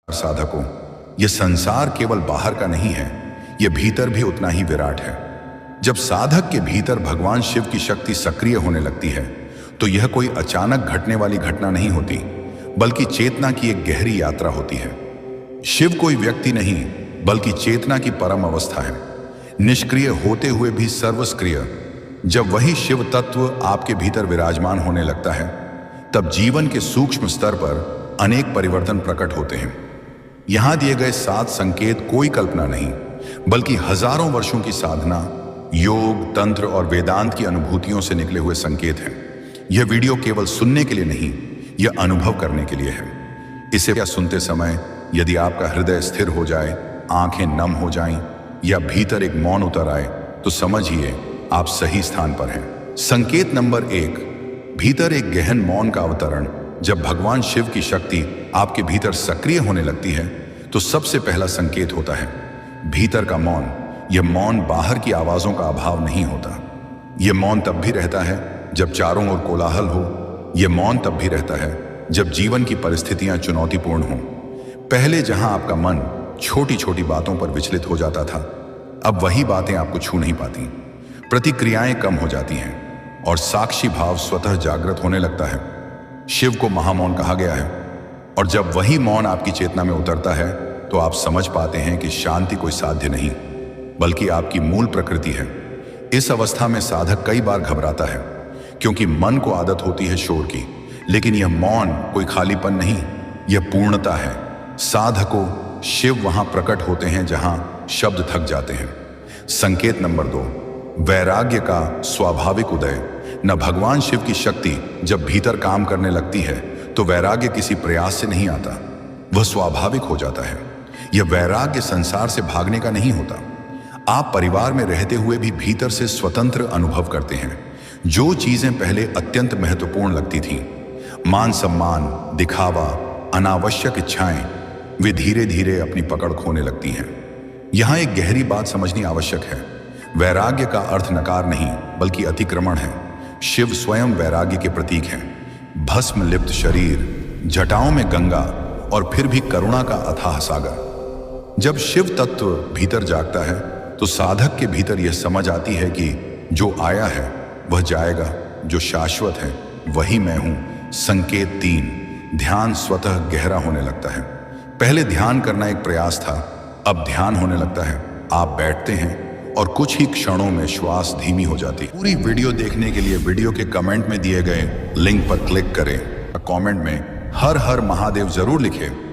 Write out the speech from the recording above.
साधकों, यह संसार केवल बाहर का नहीं है, यह भीतर भी उतना ही विराट है। जब साधक के भीतर भगवान शिव की शक्ति सक्रिय होने लगती है तो यह कोई अचानक घटने वाली घटना नहीं होती, बल्कि चेतना की एक गहरी यात्रा होती है। शिव कोई व्यक्ति नहीं, बल्कि चेतना की परम अवस्था है, निष्क्रिय होते हुए भी सर्वस्क्रिय। जब वही शिव तत्व आपके भीतर विराजमान होने लगता है, तब जीवन के सूक्ष्म स्तर पर अनेक परिवर्तन प्रकट होते हैं। यहां दिए गए 7 संकेत कोई कल्पना नहीं, बल्कि हजारों वर्षों की साधना, योग, तंत्र और वेदांत की अनुभूतियों से निकले हुए संकेत हैं। यह वीडियो केवल सुनने के लिए नहीं, यह अनुभव करने के लिए है। इसे क्या सुनते समय यदि आपका हृदय स्थिर हो जाए, आंखें नम हो जाएं, या भीतर एक मौन उतर आए, तो समझिए आप सही स्थान पर हैं। संकेत नंबर 1, भीतर एक गहन मौन का अवतरण। जब भगवान शिव की शक्ति आपके भीतर सक्रिय होने लगती है तो सबसे पहला संकेत होता है भीतर का मौन। यह मौन बाहर की आवाजों का अभाव नहीं होता। यह मौन तब भी रहता है जब चारों ओर कोलाहल हो। यह मौन तब भी रहता है जब जीवन की परिस्थितियां चुनौतीपूर्ण हों। पहले जहां आपका मन छोटी छोटी बातों पर विचलित हो जाता था, अब वही बातें आपको छू नहीं पाती। प्रतिक्रियाएं कम हो जाती हैं और साक्षी भाव स्वतः जागृत होने लगता है। शिव को महामौन कहा गया है, और जब वही मौन आपकी चेतना में उतरता है तो आप समझ पाते हैं कि शांति कोई साध्य नहीं, बल्कि आपकी मूल प्रकृति है। इस अवस्था में साधक कई बार घबराता है, क्योंकि मन को आदत होती है शोर की, लेकिन यह मौन कोई खालीपन नहीं, यह पूर्णता है। साधकों, शिव वहां प्रकट होते हैं जहां शब्द थक जाते हैं। संकेत नंबर 2, वैराग्य का स्वाभाविक उदय। न भगवान शिव की शक्ति जब भीतर काम करने लगती है तो वैराग्य किसी प्रयास से नहीं आता, वह स्वाभाविक हो जाता है। यह वैराग्य संसार से भागने का नहीं होता। आप परिवार में रहते हुए भी भीतर से स्वतंत्र अनुभव करते हैं। जो चीजें पहले अत्यंत महत्वपूर्ण लगती थीं, मान सम्मान, दिखावा, अनावश्यक इच्छाएं, वे धीरे धीरे अपनी पकड़ खोने लगती हैं। यहां एक गहरी बात समझनी आवश्यक है। वैराग्य का अर्थ नकार नहीं, बल्कि अतिक्रमण है। शिव स्वयं वैराग्य के प्रतीक हैं। भस्म लिप्त शरीर, जटाओं में गंगा, और फिर भी करुणा का अथाह सागर। जब शिव तत्व भीतर जागता है तो साधक के भीतर यह समझ आती है कि जो आया है वह जाएगा, जो शाश्वत है वही मैं हूं। संकेत 3, ध्यान स्वतः गहरा होने लगता है। पहले ध्यान करना एक प्रयास था, अब ध्यान होने लगता है। आप बैठते हैं और कुछ ही क्षणों में श्वास धीमी हो जाती है। पूरी वीडियो देखने के लिए वीडियो के कमेंट में दिए गए लिंक पर क्लिक करें। कमेंट में हर हर महादेव जरूर लिखें।